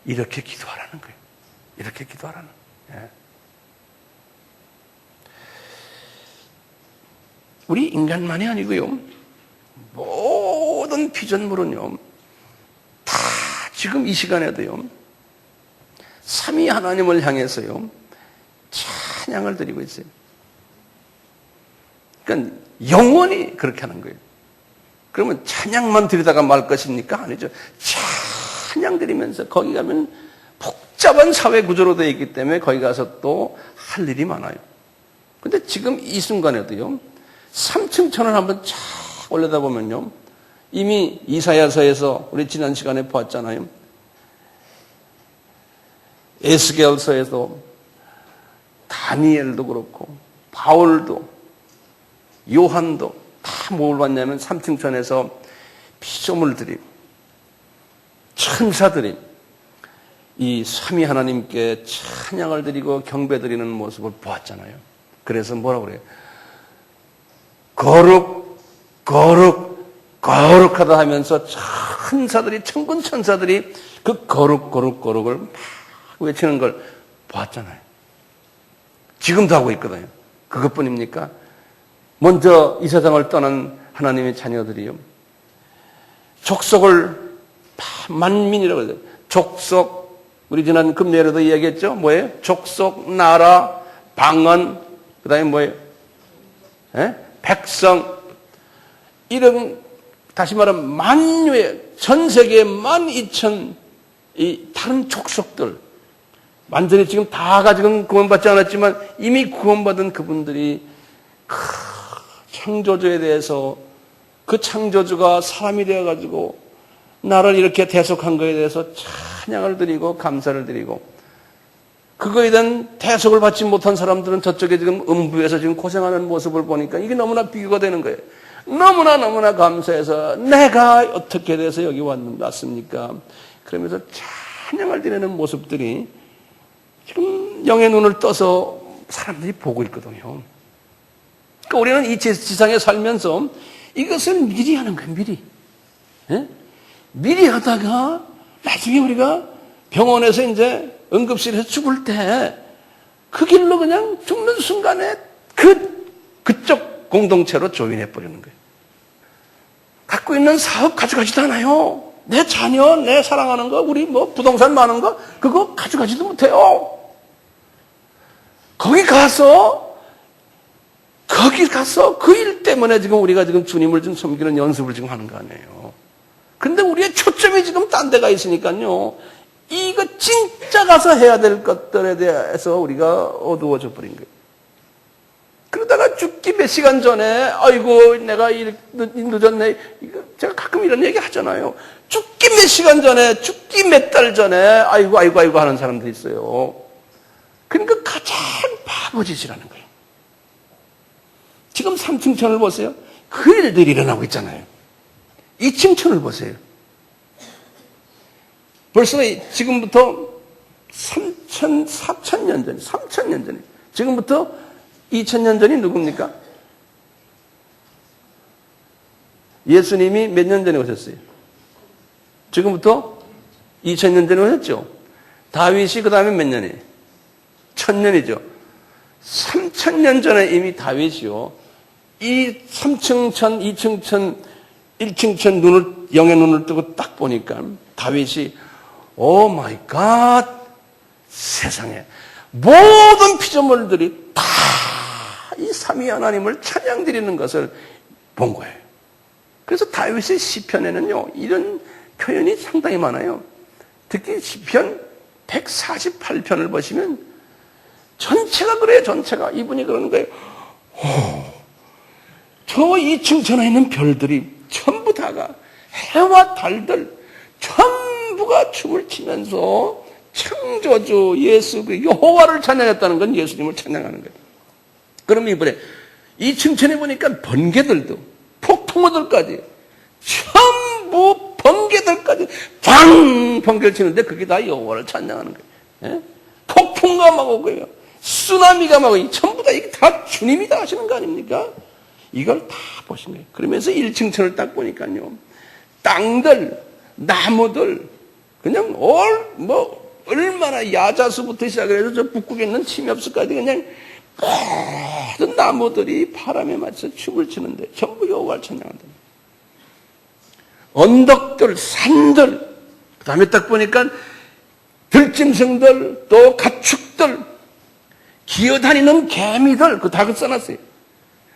이렇게 기도하라는 거예요. 이렇게 기도하라는 거예요. 우리 인간만이 아니고요, 모든 피조물은요, 다 지금 이 시간에도요, 삼위 하나님을 향해서요, 찬양을 드리고 있어요. 그러니까 영원히 그렇게 하는 거예요. 그러면 찬양만 드리다가 말 것입니까? 아니죠. 찬양 드리면서 거기 가면 복잡한 사회 구조로 되어 있기 때문에 거기 가서 또 할 일이 많아요. 근데 지금 이 순간에도요, 3층 천을 한번 쫙 올려다 보면요, 이미 이사야서에서 우리 지난 시간에 보았잖아요. 에스겔서에도 다니엘도 그렇고 바울도 요한도 다 뭘 봤냐면 3층 천에서 피조물들이, 천사들이 이 삼위 하나님께 찬양을 드리고 경배 드리는 모습을 보았잖아요. 그래서 뭐라고 그래요? 거룩, 거룩, 거룩하다 하면서 천사들이, 천군 천사들이 그 거룩, 거룩, 거룩을 막 외치는 걸 보았잖아요. 지금도 하고 있거든요. 그것뿐입니까? 먼저 이 세상을 떠난 하나님의 자녀들이요, 족속을 만민이라고 해요. 족속, 우리 지난 금요일에도 이야기했죠. 뭐예요? 족속, 나라, 방언, 그 다음에 뭐예요? 백성. 이런, 다시 말하면 만유의, 전 세계 12,000 이 다른 족속들, 완전히 지금 다가 지금 구원받지 않았지만 이미 구원받은 그분들이 그 창조주에 대해서, 그 창조주가 사람이 되어가지고 나를 이렇게 대속한 것에 대해서 찬양을 드리고 감사를 드리고, 그거에 대한 대속을 받지 못한 사람들은 저쪽에 지금 음부에서 지금 고생하는 모습을 보니까 이게 너무나 비교가 되는 거예요. 너무나 감사해서 내가 어떻게 돼서 여기 왔습니까? 그러면서 찬양을 드리는 모습들이 지금 영의 눈을 떠서 사람들이 보고 있거든요. 그러니까 우리는 이 지상에 살면서 이것을 미리 하는 거예요. 미리. 미리 하다가 나중에 우리가 병원에서 이제 응급실에서 죽을 때 그 길로 그냥 죽는 순간에 그쪽 공동체로 조인해 버리는 거예요. 갖고 있는 사업 가져가지도 않아요. 내 자녀, 내 사랑하는 거, 우리 뭐 부동산 많은 거, 그거 가져가지도 못해요. 거기 가서 그 일 때문에 지금 우리가 지금 주님을 좀 섬기는 연습을 지금 하는 거 아니에요. 근데 우리의 초점이 지금 딴 데가 있으니까요, 이거 진짜 가서 해야 될 것들에 대해서 우리가 어두워져 버린 거예요. 그러다가 죽기 몇 시간 전에, 아이고, 내가 늦었네. 제가 가끔 이런 얘기 하잖아요. 죽기 몇 시간 전에, 죽기 몇 달 전에, 아이고 하는 사람들이 있어요. 그러니까 가장 바보짓이라는 거예요. 지금 3층천을 보세요. 그 일들이 일어나고 있잖아요. 2층천을 보세요. 벌써 지금부터 4,000년 전, 3,000년 전에, 지금부터 2,000년 전이 누굽니까? 예수님이 몇 년 전에 오셨어요? 지금부터 2,000년 전에 오셨죠? 다윗이 그 다음에 몇 년이에요? 1,000년이죠. 3,000년 전에 이미 다윗이요, 이 3층천, 2층천, 1층천 영의 눈을 뜨고 딱 보니까 다윗이 오 마이 갓, 세상에 모든 피조물들이 다 이 삼위 하나님을 찬양드리는 것을 본 거예요. 그래서 다윗의 시편에는요, 이런 표현이 상당히 많아요. 특히 시편 148편을 보시면 전체가 그래요. 전체가. 이분이 그러는 거예요. 저 2층천에 있는 별들이 전부 다가, 해와 달들 전부가 춤을 추면서 창조주 예수 그 여호와를 찬양했다는 건 예수님을 찬양하는 거예요. 그럼 이번에 2층천에 보니까 번개들도, 폭풍우들까지, 전부 번개들까지 방 번개를 치는데 그게 다 여호와를 찬양하는 거예요. 폭풍과 막 오고요, 쓰나미가 막 오고, 전부 다 이게 다 주님이 다 하시는 거 아닙니까? 이걸 다 보신 거예요. 그러면서 1층천을 딱 보니까요, 땅들, 나무들, 그냥 얼마나 야자수부터 시작해서 저 북극에 있는 침엽수까지 그냥 모든 나무들이 바람에 맞춰 춤을 추는데 전부 여호와를 찬양한다. 언덕들, 산들, 그 다음에 딱 보니까 들짐승들, 또 가축들, 기어다니는 개미들, 그거 다 써놨어요.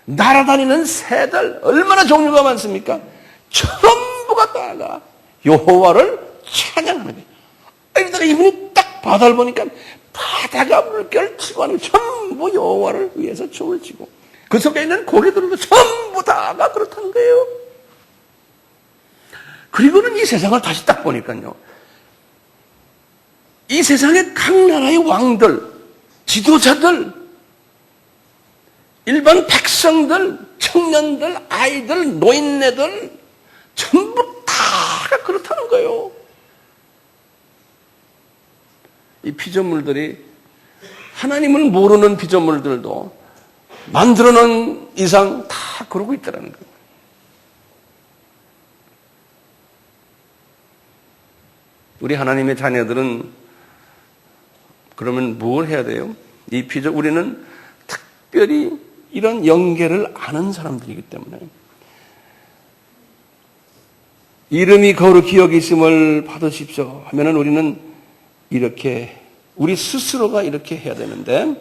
날아다니는 새들, 얼마나 종류가 많습니까? 전부가 다가 여호와를 찬양하는 거예요. 이러다가 이분이 딱 바다를 보니까 바다가 물결을 치고 하는, 전부 여호와를 위해서 춤을 추고, 그 속에 있는 고기들도 전부 다가 그렇다는 거예요. 그리고는 이 세상을 다시 딱 보니까요, 이 세상의 각 나라의 왕들, 지도자들, 일반 백성들, 청년들, 아이들, 노인네들 전부 그렇다는 거예요. 이 피조물들이 하나님을 모르는 피조물들도 만들어 놓은 이상 다 그러고 있다는 거예요. 우리 하나님의 자녀들은 그러면 뭘 해야 돼요? 우리는 특별히 이런 영계를 아는 사람들이기 때문에 이름이 거룩히 여기심을 받으십시오 하면은 우리는 이렇게 우리 스스로가 이렇게 해야 되는데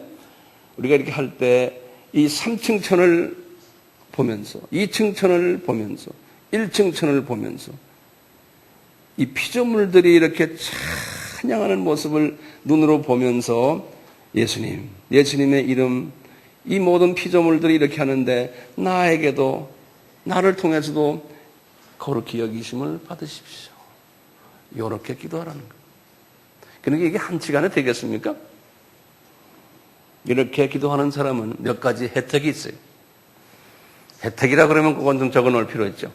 우리가 이렇게 할 때 이 3층 천을 보면서 2층 천을 보면서 1층 천을 보면서 이 피조물들이 이렇게 찬양하는 모습을 눈으로 보면서 예수님의 이름, 이 모든 피조물들이 이렇게 하는데 나에게도 나를 통해서도 거룩히 여기심을 받으십시오. 이렇게 기도하라는 거예요. 그러니까 이게 한시간에 되겠습니까? 이렇게 기도하는 사람은 몇 가지 혜택이 있어요. 혜택이라 그러면 그건 좀 적어 놓을 필요 있죠.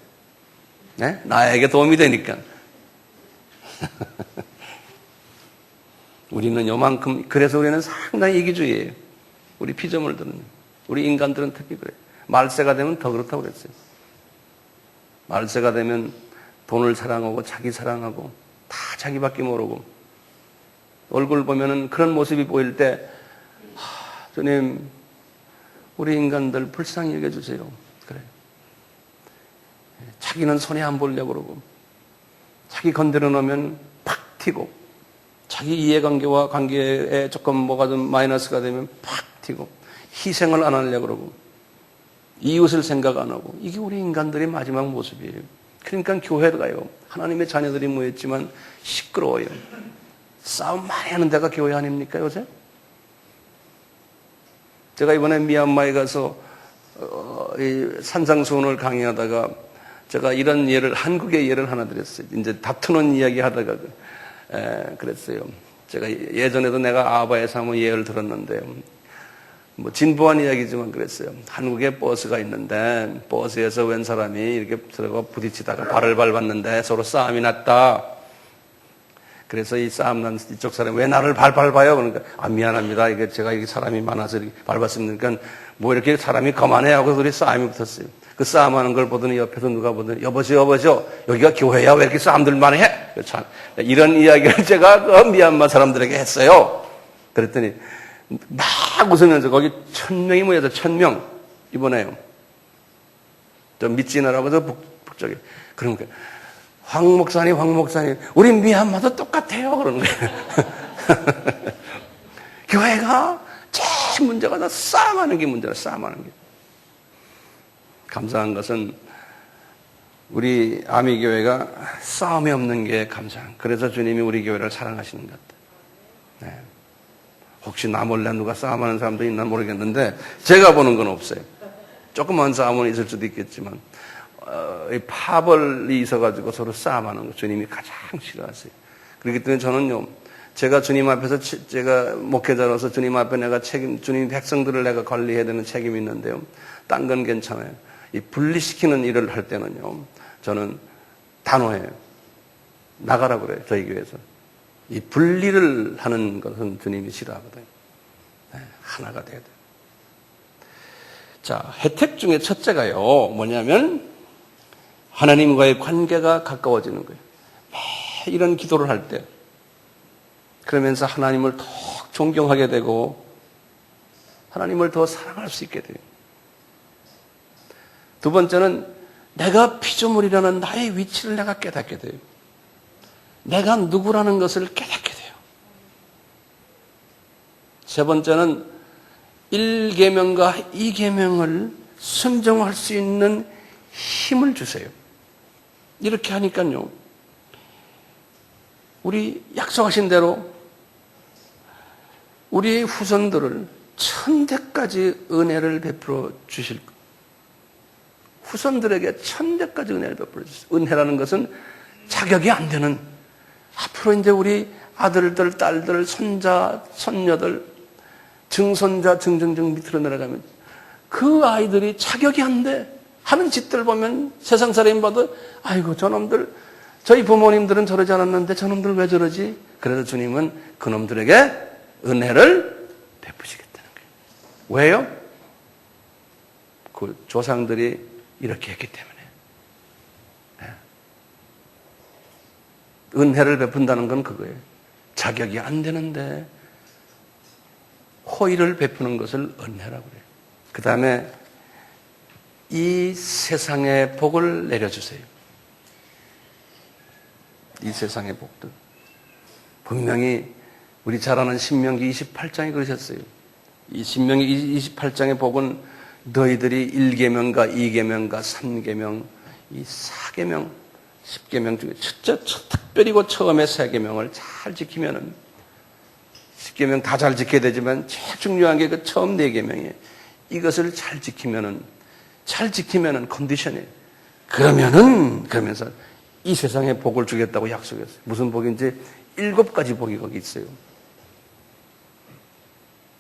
네? 나에게 도움이 되니까. 우리는 요만큼, 그래서 우리는 상당히 이기주의예요. 우리 피조물들은, 우리 인간들은 특히 그래요. 말세가 되면 더 그렇다고 그랬어요. 말세가 되면 돈을 사랑하고 자기 사랑하고 다 자기밖에 모르고 얼굴 보면은 그런 모습이 보일 때 주님 우리 인간들 불쌍히 여겨주세요. 그래요. 자기는 손해 안 보려고 그러고 자기 건드려 놓으면 팍 튀고 자기 이해관계와 관계에 조금 뭐가 좀 마이너스가 되면 팍 튀고 희생을 안 하려고 그러고 이웃을 생각 안 하고 이게 우리 인간들의 마지막 모습이에요. 그러니까 교회도 가요. 하나님의 자녀들이 모였지만 시끄러워요. 싸움 많이 하는 데가 교회 아닙니까 요새? 제가 이번에 미얀마에 가서 이 산상수훈을 강의하다가 제가 이런 예를 한국의 예를 하나 드렸어요. 이제 다투는 이야기 하다가 그랬어요. 제가 예전에도 내가 아바에서 한번 예를 들었는데요. 뭐 진부한 이야기지만 그랬어요. 한국에 버스가 있는데 버스에서 웬 사람이 이렇게 들어가 부딪히다가 발을 밟았는데 서로 싸움이 났다. 그래서 이 싸움 난 이쪽 사람이 왜 나를 밟아요? 그러니까 미안합니다. 이게 제가 이렇게 사람이 많아서 이렇게 밟았으니까 뭐 이렇게 사람이 거만해 하고 둘이 싸움이 붙었어요. 그 싸움하는 걸 보더니 옆에서 누가 보더니 여보시오 여기가 교회야 왜 이렇게 싸움들 많이 해? 참 이런 이야기를 제가 그 미얀마 사람들에게 했어요. 그랬더니 막 웃으면서 거기 1000명이 모여서 1000명 이번에요. 저 미찌나라고 저 북쪽에 그러니까 황 목사님 우리 미얀마도 똑같아요 그러는 거예요. 교회가 제일 문제가 다 싸움하는 게 문제라. 싸움하는 게. 감사한 것은 우리 아미교회가 싸움이 없는 게 감사한. 그래서 주님이 우리 교회를 사랑하시는 것 같아요. 네. 혹시 나 몰래 누가 싸움하는 사람도 있나 모르겠는데 제가 보는 건 없어요. 조그만 싸움은 있을 수도 있겠지만 이 파벌이 있어가지고 서로 싸움하는 거 주님이 가장 싫어하세요. 그렇기 때문에 저는요, 제가 주님 앞에서 제가 목회자로서 주님 앞에 내가 주님 백성들을 내가 관리해야 되는 책임이 있는데요. 딴 건 괜찮아요. 이 분리시키는 일을 할 때는요, 저는 단호해요. 나가라 그래요, 저희 교회에서. 이 분리를 하는 것은 주님이 싫어하거든요. 네, 하나가 돼야 돼요. 자, 혜택 중에 첫째가요, 뭐냐면, 하나님과의 관계가 가까워지는 거예요. 매일 이런 기도를 할 때, 그러면서 하나님을 더 존경하게 되고, 하나님을 더 사랑할 수 있게 돼요. 두 번째는, 내가 피조물이라는 나의 위치를 내가 깨닫게 돼요. 내가 누구라는 것을 깨닫게 돼요. 세 번째는 1계명과 2계명을 순종할 수 있는 힘을 주세요. 이렇게 하니까요. 우리 약속하신 대로 우리의 후손들을 천대까지 은혜를 베풀어 주실 거예요. 후손들에게 천대까지 은혜를 베풀어 주세요. 은혜라는 것은 자격이 안 되는 앞으로 이제 우리 아들들, 딸들, 손자, 손녀들, 증손자, 증증증 밑으로 내려가면 그 아이들이 자격이 안 돼. 하는 짓들 보면 세상 사람이 봐도 아이고 저놈들 저희 부모님들은 저러지 않았는데 저놈들 왜 저러지? 그래서 주님은 그놈들에게 은혜를 베푸시겠다는 거예요. 왜요? 그 조상들이 이렇게 했기 때문에. 은혜를 베푼다는 건 그거예요. 자격이 안 되는데 호의를 베푸는 것을 은혜라고 그래요. 그 다음에 이 세상의 복을 내려주세요. 이 세상의 복들. 분명히 우리 잘 아는 신명기 28장에 그러셨어요. 이 신명기 28장의 복은 너희들이 1계명과 2계명과 3계명, 이 4계명, 10계명 중에 특별히고 처음에 3계명을 잘 지키면은 10계명 다 잘 지켜야 되지만 제일 중요한 게 그 처음 4계명이에요. 이것을 잘 지키면은 컨디션이에요. 그러면서 이 세상에 복을 주겠다고 약속했어요. 무슨 복인지 7가지 복이 거기 있어요.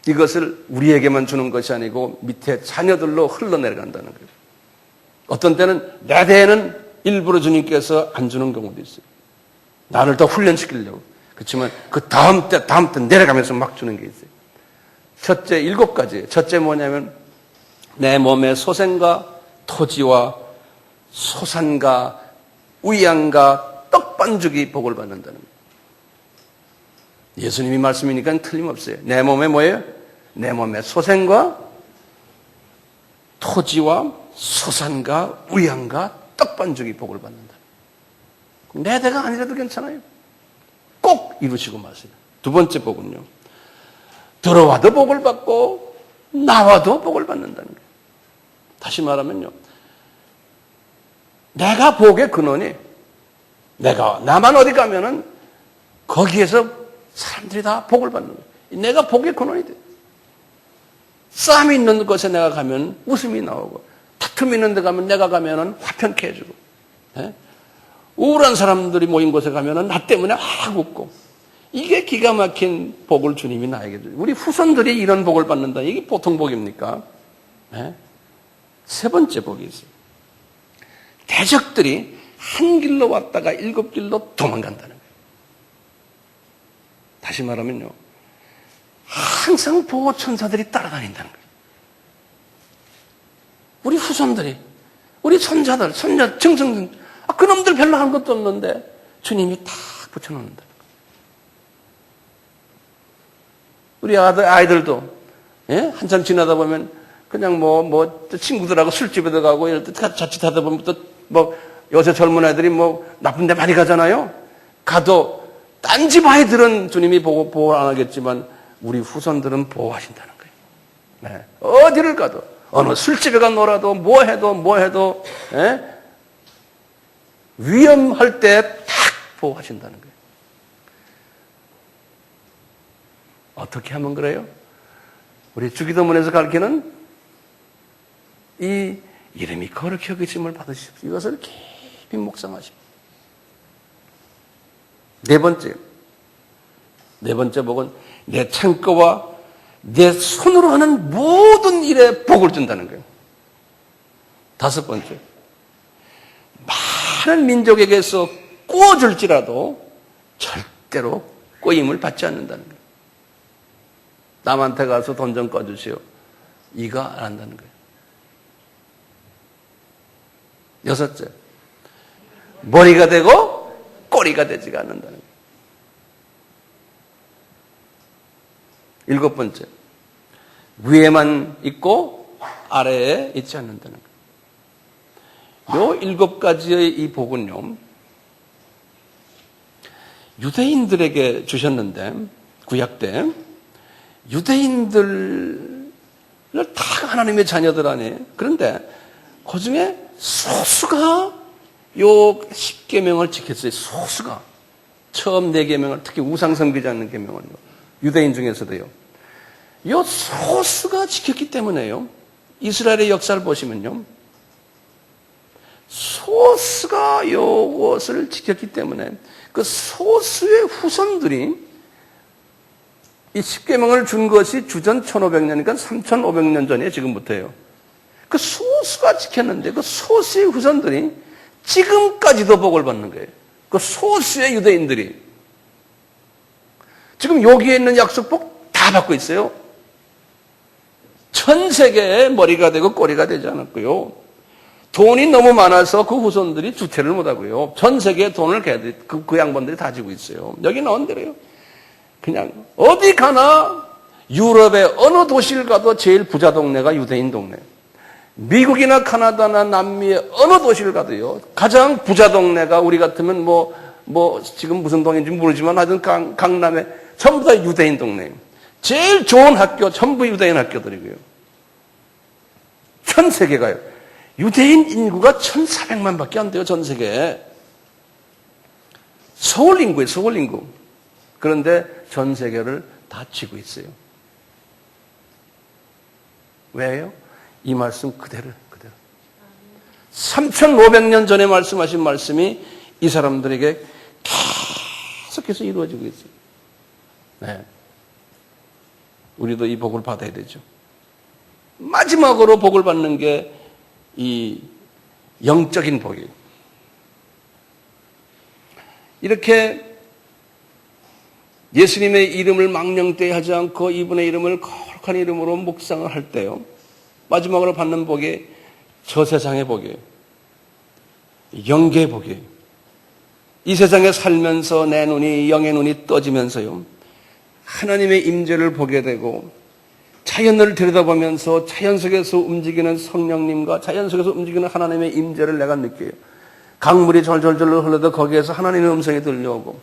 이것을 우리에게만 주는 것이 아니고 밑에 자녀들로 흘러내려간다는 거예요. 어떤 때는 내 대에는 일부러 주님께서 안 주는 경우도 있어요. 나를 더 훈련시키려고. 그렇지만 그 다음 때 내려가면서 막 주는 게 있어요. 첫째 7가지. 첫째 뭐냐면 내 몸의 소생과 토지와 소산과 우양과 떡반죽이 복을 받는다는 거예요. 예수님이 말씀이니까 틀림없어요. 내 몸에 뭐예요? 내 몸의 소생과 토지와 소산과 우양과 떡반죽이 복을 받는다. 내 대가 아니라도 괜찮아요. 꼭 이루시고 마세요. 두 번째 복은요. 들어와도 복을 받고 나와도 복을 받는다는 거예요. 다시 말하면요. 내가 복의 근원이 나만 어디 가면은 거기에서 사람들이 다 복을 받는 거예요. 내가 복의 근원이 돼. 싸움이 있는 곳에 내가 가면 웃음이 나오고, 다툼이 있는 데 가면 내가 가면은 화평케 해주고, 우울한 사람들이 모인 곳에 가면은 나 때문에 막 웃고, 이게 기가 막힌 복을 주님이 나에게 줘요. 우리 후손들이 이런 복을 받는다. 이게 보통 복입니까? 세 번째 복이 있어요. 대적들이 한 길로 왔다가 7길로 도망간다는 거예요. 다시 말하면요. 항상 보호천사들이 따라다닌다는 거예요. 우리 후손들이, 우리 손자들, 그놈들 별로 한 것도 없는데 주님이 탁 붙여놓는다는 거예요. 우리 아이들도, 한참 지나다 보면 그냥 친구들하고 술집에 들어가고 이럴 때 자칫하다 보면 또 요새 젊은 애들이 나쁜 데 많이 가잖아요. 가도 딴 집 아이들은 주님이 보호 안 하겠지만 우리 후손들은 보호하신다는 거예요. 어디를 가도, 어느 술집에 가 놀아도 뭐 해도, 위험할 때 탁 보호하신다는 거예요. 어떻게 하면 그래요? 우리 주기도문에서 가르치는 이 이름이 거룩히 여기심을 받으십시오. 이것을 깊이 묵상하십시오. 네 번째 복은 내 창고와 내 손으로 하는 모든 일에 복을 준다는 거예요. 다섯 번째, 많은 민족에게서 꾸어줄지라도 절대로 꼬임을 받지 않는다는 거예요. 남한테 가서 돈 좀 꺼주시오. 이거 안 한다는 거예요. 여섯째, 머리가 되고 꼬리가 되지가 않는다는 거예요. 일곱 번째, 위에만 있고 아래에 있지 않는다는 거예요. 요 7가지의 이 복은요, 유대인들에게 주셨는데, 구약 때 유대인들을 다 하나님의 자녀들 아니에요. 그런데 그 중에 소수가 요 10계명을 지켰어요. 소수가. 처음 4계명을, 특히 우상 섬기지 않는 계명을요. 유대인 중에서도요. 요 소수가 지켰기 때문에요. 이스라엘의 역사를 보시면요. 소수가 요것을 지켰기 때문에 그 소수의 후손들이 이 10계명을 준 것이 주전 1500년이니까 3500년 전이에요. 지금부터요. 그 소수가 지켰는데 그 소수의 후손들이 지금까지도 복을 받는 거예요. 그 소수의 유대인들이 지금 여기에 있는 약속복 다 받고 있어요. 전 세계의 머리가 되고 꼬리가 되지 않았고요. 돈이 너무 많아서 그 후손들이 주체를 못하고요. 전 세계에 돈을 그 양반들이 다 지고 있어요. 여기 나온 대로요. 그냥 어디 가나 유럽의 어느 도시를 가도 제일 부자 동네가 유대인 동네. 미국이나 카나다나 남미의 어느 도시를 가도요. 가장 부자 동네가 우리 같으면 지금 무슨 동인지 모르지만 하여튼 강남에 전부 다 유대인 동네예요. 제일 좋은 학교 전부 유대인 학교들이고요. 전 세계가요. 유대인 인구가 1,400만 밖에 안 돼요. 전 세계에. 서울 인구예요. 서울 인구. 그런데 전 세계를 다 쥐고 있어요. 왜요? 이 말씀 그대로. 3,500년 전에 말씀하신 말씀이 이 사람들에게 계속해서 이루어지고 있어요. 네. 우리도 이 복을 받아야 되죠. 마지막으로 복을 받는 게 이 영적인 복이에요. 이렇게 예수님의 이름을 망령되이 하지 않고 이분의 이름을 거룩한 이름으로 묵상을 할 때요. 마지막으로 받는 복이 저 세상의 복이에요. 영계의 복이에요. 이 세상에 살면서 내 눈이 영의 눈이 떠지면서요. 하나님의 임재를 보게 되고 자연을 들여다보면서 자연 속에서 움직이는 성령님과 자연 속에서 움직이는 하나님의 임재를 내가 느껴요. 강물이 절절절 흘러도 거기에서 하나님의 음성이 들려오고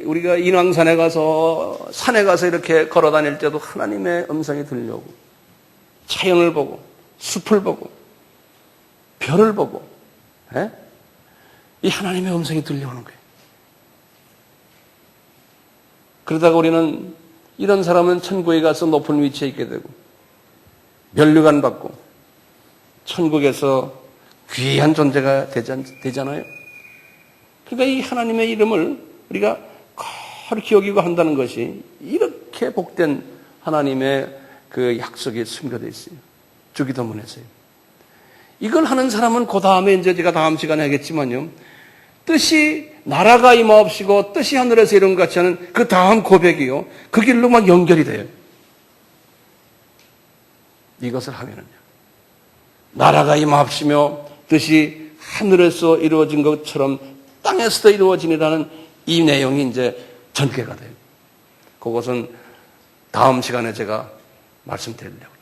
우리가 인왕산에 가서 산에 가서 이렇게 걸어 다닐 때도 하나님의 음성이 들려오고 자연을 보고 숲을 보고 별을 보고 이 하나님의 음성이 들려오는 거예요. 그러다가 우리는 이런 사람은 천국에 가서 높은 위치에 있게 되고 면류관 받고 천국에서 귀한 존재가 되잖아요. 그러니까 이 하나님의 이름을 우리가 거룩히 여기고 한다는 것이 이렇게 복된 하나님의 그 약속이 숨겨져 있어요. 주기도문에서요. 이걸 하는 사람은 그 다음에 이제 제가 다음 시간에 하겠지만요. 뜻이 나라가 임하옵시고 뜻이 하늘에서 이룬 것 같이 하는 그 다음 고백이요. 그 길로 막 연결이 돼요. 이것을 하면은요. 나라가 임하옵시며 뜻이 하늘에서 이루어진 것처럼 땅에서도 이루어지니라는 이 내용이 이제 전개가 돼요. 그것은 다음 시간에 제가 말씀드리려고.